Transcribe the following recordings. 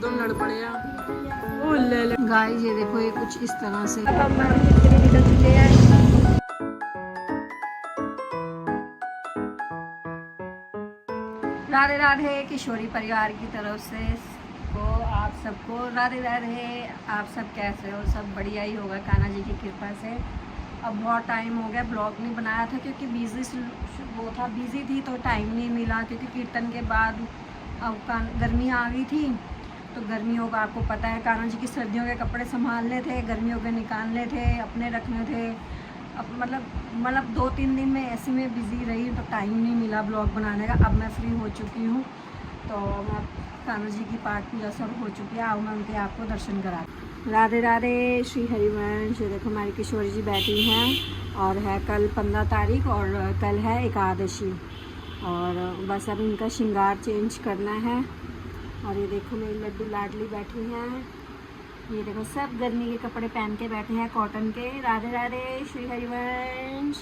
दो लड़ पड़े गाइस, ये देखो, ये कुछ इस तरह से। अब हम मार्केट के लिए निकल चुके हैं। राधे राधे किशोरी परिवार की तरफ से को आप सबको राधे राधे। आप सब कैसे हो? सब बढ़िया ही होगा कान्हा जी की कृपा से। अब बहुत टाइम हो गया ब्लॉग नहीं बनाया था क्योंकि बिज़ी थी तो टाइम नहीं मिला, क्योंकि कीर्तन के बाद अब गर्मी आ गई थी। तो गर्मियों का आपको पता है, कान्हा जी की सर्दियों के कपड़े संभालने थे, गर्मियों के निकालने थे, अपने रखने थे। अब मतलब 2-3 दिन में ऐसे में बिज़ी रही तो टाइम नहीं मिला ब्लॉग बनाने का। अब मैं फ्री हो चुकी हूँ तो मैं कान्हा जी की पाठ पूजा सब हो चुकी है। आओ मैं उनके आपको दर्शन करा। राधे राधे श्री हरिवंश। देखो हमारी किशोरी जी बैठी हैं और है कल 15 तारीख और कल है एकादशी, और बस अब इनका श्रृंगार चेंज करना है। और ये देखो मेरी लड्डू लाडली बैठी हैं। ये देखो सब गर्मी के कपड़े पहन के बैठे हैं, कॉटन के। राधे राधे श्री हरिवंश,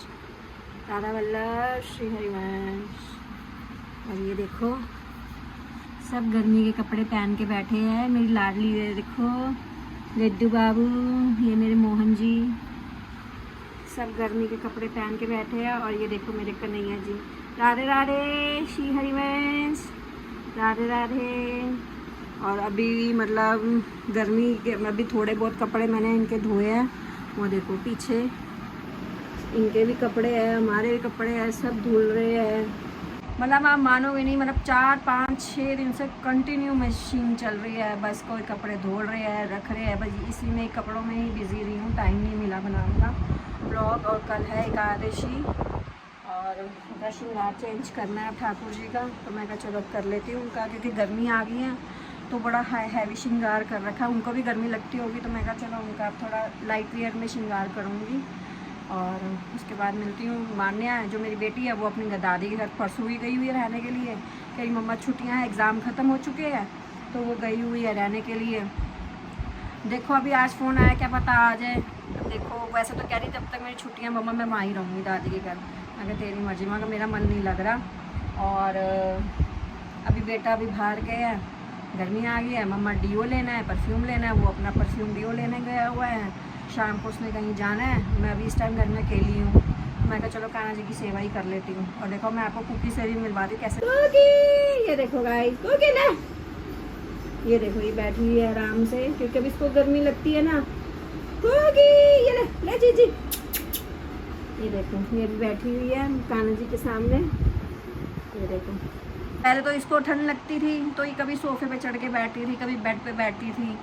राधा वल्लभ श्री हरिवंश। और ये देखो सब गर्मी के कपड़े पहन के बैठे हैं। मेरी लाडली, ये देखो लड्डू बाबू, ये मेरे मोहन जी, सब गर्मी के कपड़े पहन के बैठे हैं। और ये देखो मेरे कन्हैया जी। राधे राधे श्री हरिवंश, राधे राधे। और अभी मतलब गर्मी के अभी थोड़े बहुत कपड़े मैंने इनके धोए हैं। वो देखो पीछे इनके भी कपड़े हैं, हमारे भी कपड़े हैं, सब धुल रहे हैं। मतलब आप मानोगे नहीं, मतलब 4-5-6 दिन से कंटिन्यू मशीन चल रही है। बस कोई कपड़े धो रहे हैं, रख रहे हैं, बस इसी में कपड़ों में ही बिज़ी रही हूँ। टाइम नहीं मिला बनाने का ब्लॉग। और कल है एकादशी और उनका श्रृंगार चेंज करना है ठाकुर जी का, तो मैं कहा चलो कर लेती हूँ उनका, क्योंकि गर्मी आ गई है तो बड़ा हैवी श्रृंगार कर रखा है। उनको भी गर्मी लगती होगी तो मैं कहा चलो उनका थोड़ा लाइट वेयर में श्रृंगार करूँगी। और उसके बाद मिलती हूँ। मान्या है जो मेरी बेटी है वो अपनी दादी के घर परसों ही गई हुई है रहने के लिए। कहीं मम्मा छुट्टियाँ हैं, एग्ज़ाम ख़त्म हो चुके हैं तो वो गई हुई है रहने के लिए। देखो अभी आज फ़ोन आया, क्या पता आ जाए। देखो वैसे तो कह रही जब तक मेरी छुट्टियाँ मम्मा मैं वहाँ ही रहूँगी दादी के घर। मैं कहा तेरी मर्जी, मैं मेरा मन नहीं लग रहा। और अभी बेटा अभी बाहर गया है, गर्मी आ गई है, मम्मा डीओ लेना है, परफ्यूम लेना है, वो अपना परफ्यूम डीओ लेने गया हुआ है। शाम को उसने कहीं जाना है, मैं अभी इस टाइम घर में अकेली हूँ। मैं कहा चलो कान्हा जी की सेवा ही कर लेती हूँ। और देखो मैं आपको कुकी से भी मिलवा दी कैसे। ये देखो गाइस, कुकी ना, ये देखो ये बैठी हुई है आराम से, क्योंकि अभी इसको गर्मी लगती है ना। कुकी ये ले जी जी। ये देखो ये भी बैठी हुई है कान्हा जी के सामने। ये देखो पहले तो इसको ठंड लगती थी तो ये कभी सोफे पे चढ़ के बैठती थी, कभी बेड पे बैठती थी।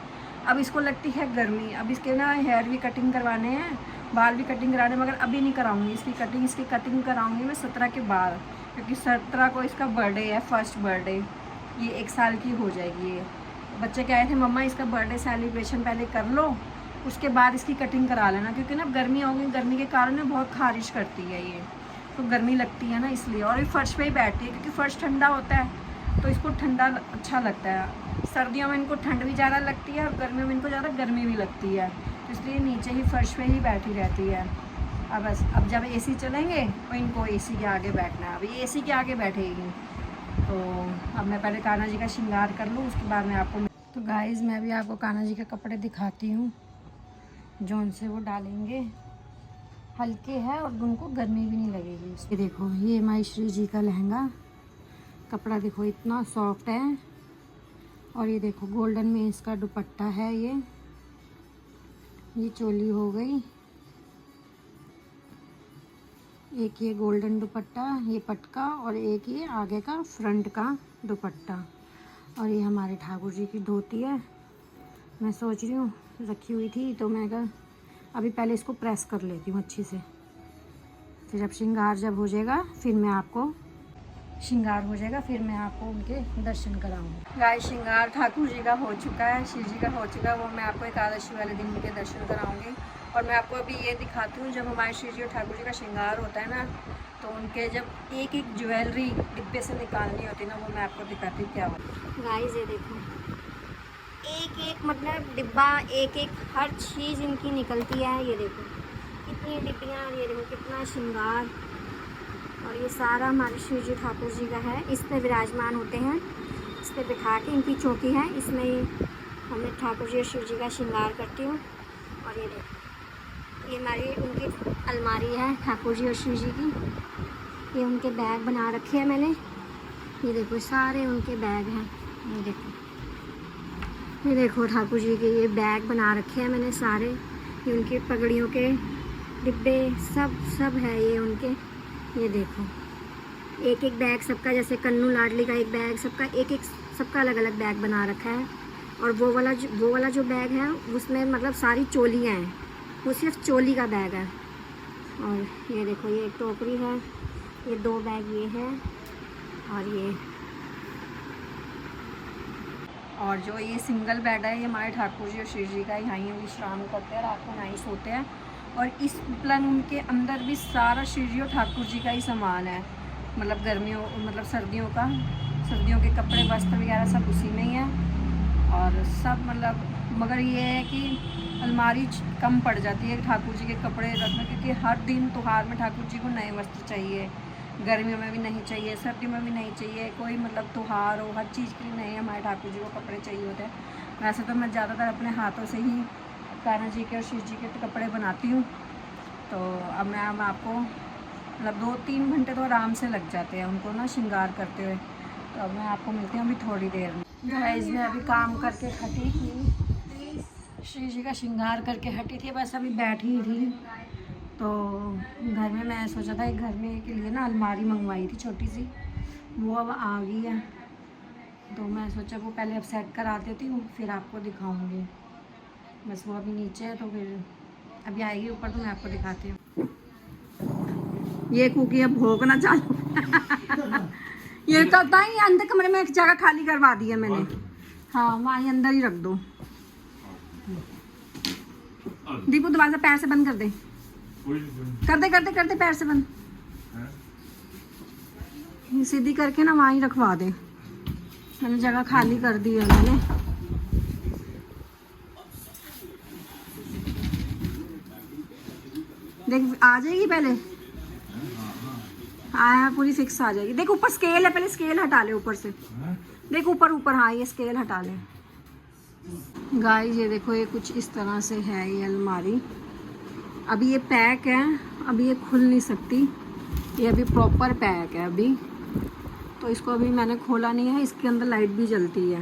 अब इसको लगती है गर्मी। अब इसके ना हेयर भी कटिंग करवाने हैं, बाल भी कटिंग कराने, मगर अभी नहीं कराऊंगी इसकी कटिंग कराऊंगी मैं 17 के बाद, क्योंकि 17 को इसका बर्थडे है, फर्स्ट बर्थडे। ये 1 साल की हो जाएगी। ये बच्चे कहे थे मम्मा इसका बर्थडे सेलिब्रेशन पहले कर लो, उसके बाद इसकी कटिंग करा लेना, क्योंकि ना गर्मी होगी, गर्मी के कारण ना बहुत खारिश करती है ये, तो गर्मी लगती है ना इसलिए। और ये फर्श पे ही बैठती है क्योंकि फर्श ठंडा होता है तो इसको ठंडा अच्छा लगता है। सर्दियों में इनको ठंड भी ज़्यादा लगती है और गर्मियों में इनको ज़्यादा गर्मी भी लगती है, तो इसलिए नीचे ही फर्श पे ही बैठी रहती है। अब जब एसी चलेंगे तो इनको एसी के आगे बैठना है। अभी एसी के आगे बैठेगी तो अब मैं पहले कान्हा जी का श्रृंगार कर लूँ, उसके बाद मैं आपको। तो गाइज़ मैं भी आपको कान्हा जी के कपड़े दिखाती हूँ जो उनसे वो डालेंगे। हल्के है और उनको गर्मी भी नहीं लगेगी। ये देखो ये माई श्री जी का लहंगा, कपड़ा देखो इतना सॉफ्ट है। और ये देखो गोल्डन में इसका दुपट्टा है। ये चोली हो गई, एक ये गोल्डन दुपट्टा, ये पटका, और एक ये आगे का फ्रंट का दुपट्टा। और ये हमारे ठाकुर जी की धोती है। मैं सोच रही हूँ रखी हुई थी तो मैं कहा अभी पहले इसको प्रेस कर लेती हूँ अच्छी से, फिर जब श्रृंगार हो जाएगा फिर मैं आपको उनके दर्शन कराऊंगी। गाय श्रृंगार ठाकुर जी का हो चुका है, शिव जी का हो चुका है, वो मैं आपको एकादशी वाले दिन उनके दर्शन कराऊंगी। और मैं आपको अभी ये दिखाती हूँ जब हमारे शिव जी और ठाकुर जी का श्रृंगार होता है ना, तो उनके जब एक एक ज्वेलरी डिब्बे से निकालनी होती है ना, वो मैं आपको दिखाती हूँ क्या होता है। गाइस ये देखो एक एक मतलब डिब्बा, एक एक हर चीज़ इनकी निकलती है। ये देखो कितनी डिब्बियाँ, ये देखो कितना श्रृंगार। और ये सारा हमारे शिव जी ठाकुर जी का है, इस पे विराजमान होते हैं। इस पे बिठा के, इनकी चौकी है, इसमें हमने ठाकुर जी और शिव जी का श्रृंगार करती हूँ। और ये देखो, ये हमारी उनकी अलमारी है ठाकुर जी और शिव जी की। ये उनके बैग बना रखे हैं मैंने, ये देखो सारे उनके बैग हैं। ये देखो ठाकुर जी के ये बैग बना रखे हैं मैंने सारे। ये उनकी पगड़ियों के डिब्बे सब है ये उनके। ये देखो एक एक बैग सबका, जैसे कन्नू लाडली का एक बैग, सबका अलग अलग बैग बना रखा है। और वो वाला जो बैग है उसमें मतलब सारी चोलियाँ हैं, वो सिर्फ चोली का बैग है। और ये देखो ये एक टोकरी है, ये 2 बैग ये है। और जो ये सिंगल बेड है, ये हमारे ठाकुर जी और शिव जी का, यहाँ ही विश्राम करते हैं, रात को यहाँ ही सोते हैं। और इस पलंग के अंदर भी सारा शिव जी और ठाकुर जी का ही सामान है, मतलब सर्दियों के कपड़े वस्त्र वगैरह सब उसी में ही है। और सब मतलब, मगर ये है कि अलमारी कम पड़ जाती है ठाकुर जी के कपड़े रखने, क्योंकि हर दिन त्योहार में ठाकुर जी को नए वस्त्र चाहिए, गर्मियों में भी नहीं चाहिए, सर्दियों में भी नहीं चाहिए, कोई मतलब त्योहार हो, हर चीज़ के लिए नए हमारे ठाकुर जी को कपड़े चाहिए होते हैं। वैसे तो मैं ज़्यादातर अपने हाथों से ही कान्हा जी के और शिव जी के कपड़े बनाती हूँ। तो अब मैं आपको मतलब 2-3 घंटे तो आराम से लग जाते हैं उनको ना श्रृंगार करते हुए। तो अब मैं आपको मिलती हूँ अभी थोड़ी देर में। गाइस मैं अभी काम करके हटी थी, शिव जी का श्रृंगार करके हटी थी, बस अभी बैठी ही थी। तो घर में मैं सोचा था एक घर में के लिए ना अलमारी मंगवाई थी छोटी सी, वो अब आ गई है। तो मैं सोचा वो पहले अब सेट करा देती हूँ, फिर आपको दिखाऊंगी। बस वो अभी नीचे है, तो फिर अभी आएगी ऊपर तो मैं आपको दिखाती हूँ। ये कुकी अब भोगना चालू ये करता ही अंदर कमरे में एक जगह खाली करवा दी है मैंने। हाँ वहाँ अंदर ही रख दो। दीपू दरवाजा पैर से बंद कर दे, करते पैर से बंद, सीधी करके ना वहाँ ही रखवा दे। मैंने जगह खाली कर दी है मैंने। देख आ जाएगी पहले, हाँ पूरी फिक्स आ जाएगी। देख ऊपर स्केल है, पहले स्केल हटा ले ऊपर से, देख ऊपर हाँ ये स्केल हटा ले। गाइस ये देखो ये कुछ इस तरह से है ये अलमारी। अभी ये पैक है, अभी ये खुल नहीं सकती, ये अभी प्रॉपर पैक है अभी। तो इसको अभी मैंने खोला नहीं है, इसके अंदर लाइट भी जलती है,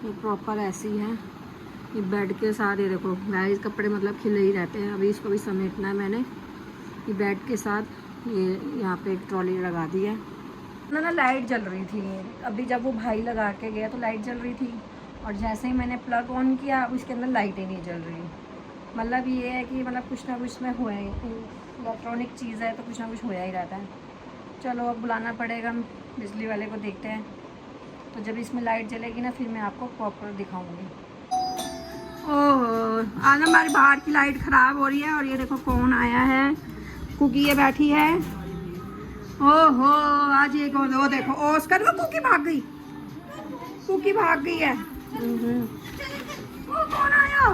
ये प्रॉपर ऐसी है। ये बेड के सारे देखो गाइस कपड़े मतलब खिले ही रहते हैं। अभी इसको भी समेटना है मैंने। ये बेड के साथ ये यहाँ पे एक ट्रॉली लगा दी है ना लाइट जल रही थी अभी, जब वो भाई लगा के गया तो लाइट जल रही थी। और जैसे ही मैंने प्लग ऑन किया उसके अंदर लाइट ही नहीं जल रही। मतलब ये है कि मतलब कुछ ना कुछ में हुआ ही, इलेक्ट्रॉनिक चीज़ है तो कुछ ना कुछ होया ही रहता है। चलो अब बुलाना पड़ेगा बिजली वाले को, देखते हैं। तो जब इसमें लाइट जलेगी ना फिर मैं आपको प्रॉपर दिखाऊंगी। ओह आज हमारी बाहर की लाइट ख़राब हो रही है। और ये देखो कौन आया है, कुकी ये बैठी है। ओहो आज ये कौन, वो देखो ऑस्कर, वो कुकी भाग गई, कुकी भाग गई है। वो कौन आया,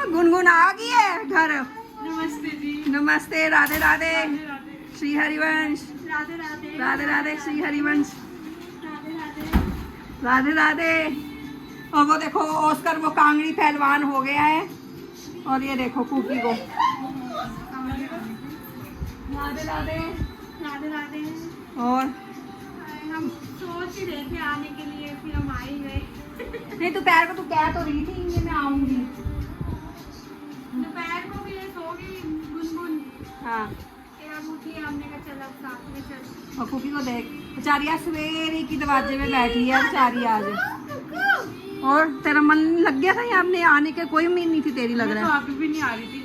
गुनगुन आ गई है घर। नमस्ते जी। नमस्ते, राधे राधे, श्री हरिवंश। राधे राधे। राधे राधे श्री हरिवंश। राधे राधे। राधे राधे। और वो देखो ऑस्कर वो कांगड़ी पहलवान हो गया है। और ये देखो कुकी को। राधे राधे। राधे राधे। और हम सोच ही रहे थे आने के लिए, फिर हम आ ही गए। नहीं दोपहर को तू कह तो रही थी कि मैं आऊंगी। दोपहर को भी ये सो गई गुनगुन, हाँ फिर अब उठी, हमने कहा चल अब साथ में चल। और कुकी को देख, बेचारी आज सवेरे की दरवाजे में बैठी है बेचारी आज। और तेरा मन लग गया था यहाँ अपने आने के, कोई उम्मीद नहीं थी तेरी लग रहा है। अभी भी नहीं आ रही थी।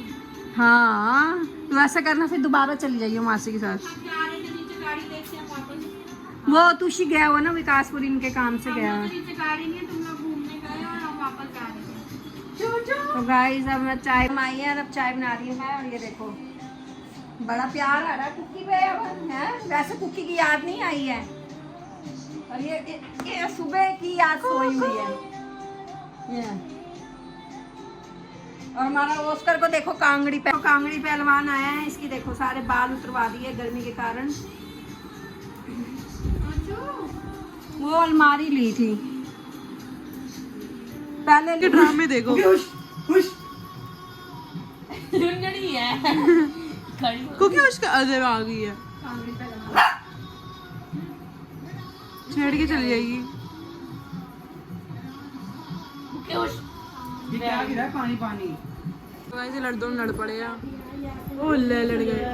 हाँ तो ऐसा करना फिर दोबारा चली जाइए मासी के साथ। जा रहे थे नीचे, गाड़ी देखते हैं वापस। वो तुषी गया हुआ ना विकासपुर, इनके काम से गया। नीचे गाड़ी नहीं है, तुम लोग घूमने गए और हम वापस जा रहे थे। तो गाइस अब मैं चाय बनाई है, अब चाय बना रही हूँ मैं। और ये देखो बड़ा प्यार आ रहा है कुकी पे अब, है वैसे कुकी की याद नहीं आई है। और ये सुबह की याद सोई हुई है ये। और हमारा ऑस्कर को देखो कांगड़ी पहलवान आया है, इसकी देखो सारे बाल उतरवा दिए गर्मी के कारण। वो अलमारी ली थी पहले के ड्रामे देखो। लुंडनी है खड़ी हो। क्योंकि उसका अजय आ गई है, छेड़ के चली जाएगी। पानी पानी तो ऐसे लड़ पड़े यार। ओ लड़ गए।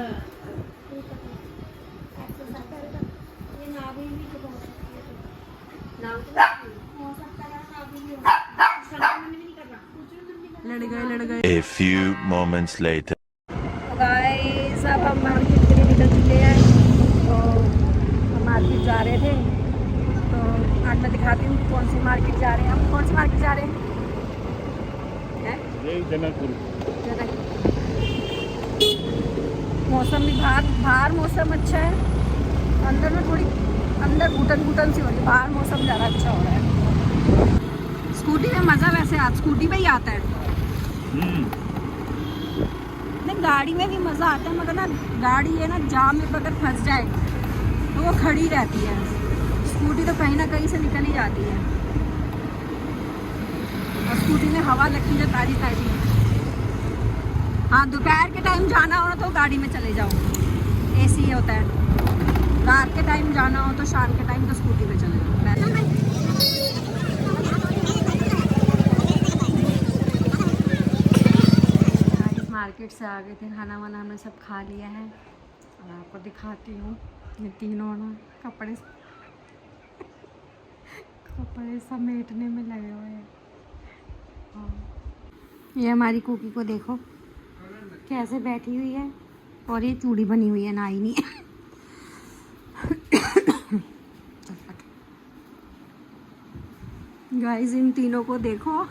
लड़ गए। A few moments later. Guys अब हम मार्केट के लिए निकल चुके हैं। तो हम मार्केट जा रहे थे, तो आज मैं दिखाती हूँ कौन सी मार्केट जा रहे हैं। हम कौन सी मार्केट जा रहे हैं? जनकपुर। मौसम भी बाहर मौसम अच्छा है, अंदर में थोड़ी अंदर घुटन सी हो रही है। बाहर मौसम ज़्यादा अच्छा हो रहा है। स्कूटी में मज़ा वैसे आज स्कूटी में ही आता है। नहीं, गाड़ी में भी मज़ा आता है, मगर ना गाड़ी है ना जाम में अगर फंस जाए तो वो खड़ी रहती है। स्कूटी तो कहीं ना कहीं से निकल ही जाती है, और स्कूटी में हवा लगती है ताज़ी ताज़ी। हाँ, दोपहर के टाइम जाना हो तो गाड़ी में चले जाओ, एसी होता है। रात के टाइम जाना हो तो शाम के टाइम तो स्कूटी में चले जाओ। मार्केट से आ गए थे, खाना वाना हमने सब खा लिया है। और आपको दिखाती हूँ, ये तीनों ना कपड़े समेटने में लगे हुए हैं। ये हमारी कुकी को देखो कैसे बैठी हुई है, और ये चूड़ी बनी हुई है, नाई नहीं। गाइस इन तीनों को देखो।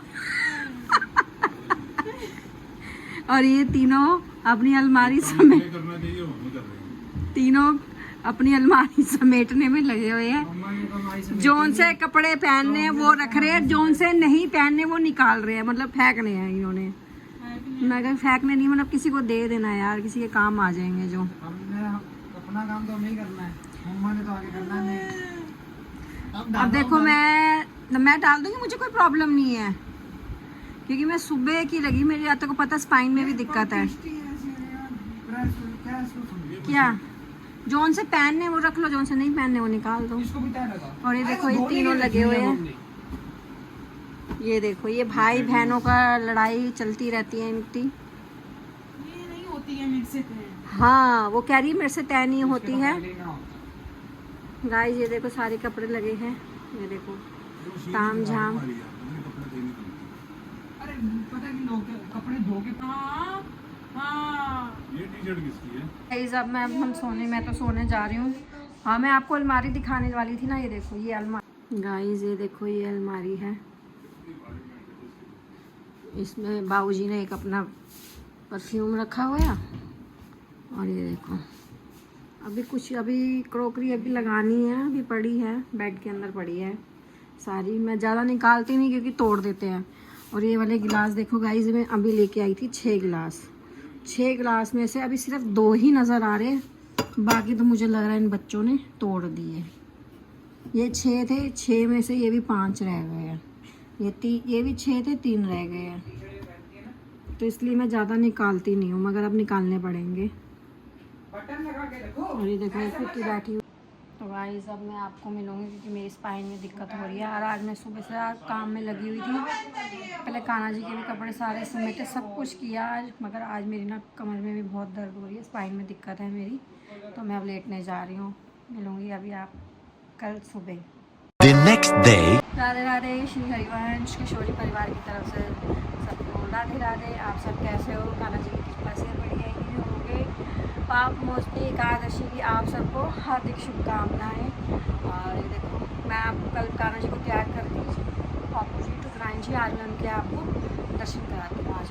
और ये तीनों अपनी अलमारी समेटने में लगे हुए हैं। जोन से कपड़े पहनने हैं वो रख रहे हैं, जोन से नहीं पहनने वो निकाल रहे हैं, मतलब फेंकने हैं इन्होंने। मैं कहा फेंकने नहीं, मतलब किसी को दे देना यार, किसी के काम आ जाएंगे। जो अपना काम तो नहीं करना है, मम्मा ने तो आगे करना है। अब देखो मैं डाल दूंगी, मुझे कोई प्रॉब्लम नहीं है, क्योंकि मैं सुबह की लगी, मेरी रात को पता स्पाइन में भी दिक्कत है। क्या जोन से पहनने वो रख लो, जोन से नहीं पहनने वो निकाल दो। और ये देखो ये तीनों लगे हुए हैं। ये देखो ये भाई बहनों का लड़ाई चलती रहती है इनकी। ये नहीं होती है मेरे से तय। हाँ, वो कह रही मेरे से तय नहीं होती है। गाइस ये देखो सारे कपड़े लगे हैं, ये देखो ताम झाम। अरे पता नहीं लोग कपड़े धो के ये टी-शर्ट किसकी है? गाइस अब हम सोने जा रही हूँ। हाँ, मैं आपको अलमारी दिखाने वाली थी ना, ये देखो ये अलमारी। गाइस ये देखो ये अलमारी है, इसमें बाबूजी ने एक अपना परफ्यूम रखा हुआ है। और ये देखो अभी क्रॉकरी अभी लगानी है, अभी पड़ी है बेड के अंदर पड़ी है सारी। मैं ज़्यादा निकालती नहीं क्योंकि तोड़ देते हैं। और ये वाले गिलास देखो गाइस, मैं अभी लेके आई थी 6 गिलास। 6 गिलास में से अभी सिर्फ 2 ही नज़र आ रहे, बाकी तो मुझे लग रहा है इन बच्चों ने तोड़ दिए। ये 6 थे, 6 में से ये भी 5 रह गए हैं। ये भी 6 थे, 3 रह गए हैं। तो इसलिए मैं ज़्यादा निकालती नहीं हूँ, मगर अब निकालने पड़ेंगे। और ये देखो कुत्ती बैठी हुई। तो गाइस अब मैं आपको मिलूँगी, क्योंकि मेरी स्पाइन में दिक्कत हो रही है। और आज मैं सुबह से काम में लगी हुई थी, पहले कान्हा जी के भी कपड़े सारे समेटे, सब कुछ किया आज। मगर आज मेरी ना कमर में भी बहुत दर्द हो रही है, स्पाइन में दिक्कत है मेरी। तो मैं अब लेटने जा रही हूँ, मिलूँगी अभी आप कल सुबह। The next day. Radhe Radhe, Shri Harivansh किशोरी परिवार की तरफ से सबको राधे राधे। आप सब कैसे हो? कान्हा जी की कृपा से बढ़िया ही होंगे। पाप मोचनी एकादशी की आप सबको हार्दिक शुभकामनाएं। और ये देखो मैं आपको कल कान्हा जी को तैयार करती हूँ, ऑपोजिट उत्तरायण जी। आज मैं उनके आपको दर्शन कराती हूँ। आज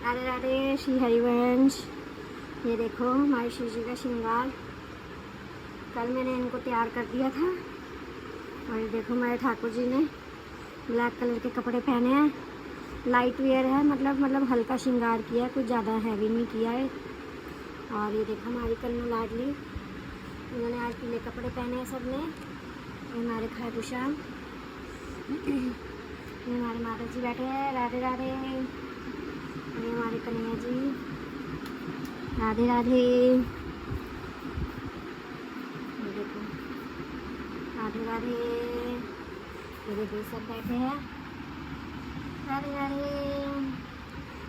राधे राधे, श्री हरिवंश। ये देखो हमारे शिव जी का श्रृंगार कल मैंने इनको तैयार कर दिया था। और ये देखो हमारे ठाकुर जी ने ब्लैक कलर के कपड़े पहने हैं, लाइट वेयर है, मतलब हल्का श्रृंगार किया है, कुछ ज़्यादा हैवी नहीं किया है। और ये देखो हमारी कन्नू लाडली, उन्होंने आज पीले कपड़े पहने हैं सब ने। ये हमारे खाटू श्याम, ये हमारे माता जी बैठे हैं, राधे राधे। ये हमारे कन्हैया जी, राधे राधे। ये देखो, राधे राधे। ये देखो सब बैठे हैं, राधे राधे।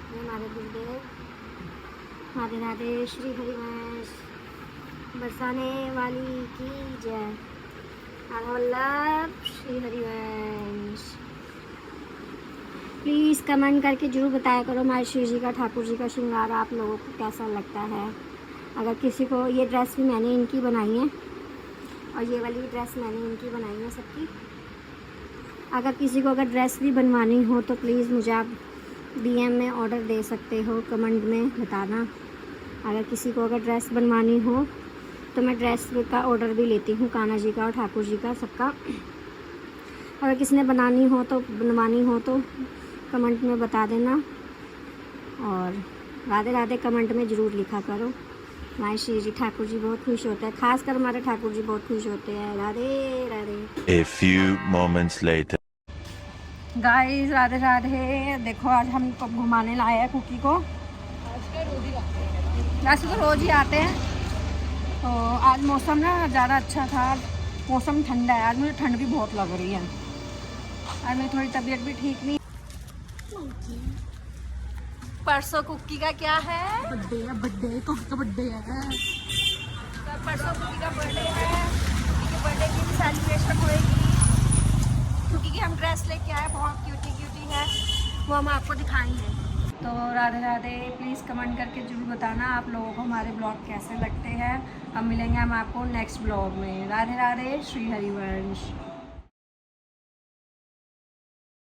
ये हमारे गुरुदेव, राधे राधे। श्री हरिवंश बरसाने वाली की जय। राधा वल्लभ श्री हरिवंश। प्लीज़ कमेंट करके जरूर बताया करो हमारे श्री जी का, ठाकुर जी का श्रृंगार आप लोगों को कैसा लगता है। अगर किसी को, ये ड्रेस भी मैंने इनकी बनाई है और ये वाली ड्रेस मैंने इनकी बनाई है सबकी। अगर किसी को अगर ड्रेस भी बनवानी हो तो प्लीज़ मुझे आप DM में ऑर्डर दे सकते हो, कमेंट में बताना। अगर किसी को अगर ड्रेस बनवानी हो तो मैं ड्रेस का ऑर्डर भी लेती हूँ, कान्हा जी का और ठाकुर जी का, सबका। अगर किसी ने बनवानी हो तो कमेंट में बता देना। और राधे राधे कमेंट में ज़रूर लिखा करो। हमारे श्री जी ठाकुर जी बहुत खुश होते हैं, खासकर हमारे ठाकुर जी बहुत खुश होते हैं। Radhe Radhe. A few moments later. Guys Radhe Radhe. देखो आज हमको घुमाने लाए हैं कुकी को। वैसे तो रोज़ ही आते हैं, तो आज मौसम ना ज़्यादा अच्छा था, मौसम ठंडा है। आज मुझे ठंड भी बहुत लग रही है, आज मेरी थोड़ी तबीयत भी ठीक नहीं। परसों कुकी का क्या है? बर्थडे है, बर्थडे कुकी का बर्थडे है। तो परसों कुकी का बर्थडे है, कुकी के बर्थडे की भी सेलिब्रेशन होएगी। कुकी की हम ड्रेस लेके आए, बहुत क्यूटी है, वो हम आपको दिखाएंगे। तो राधे राधे। प्लीज़ कमेंट करके जरूर बताना आप लोगों को हमारे ब्लॉग कैसे लगते हैं। अब मिलेंगे हम आपको नेक्स्ट ब्लॉग में। राधे राधे। श्री हरिवंश।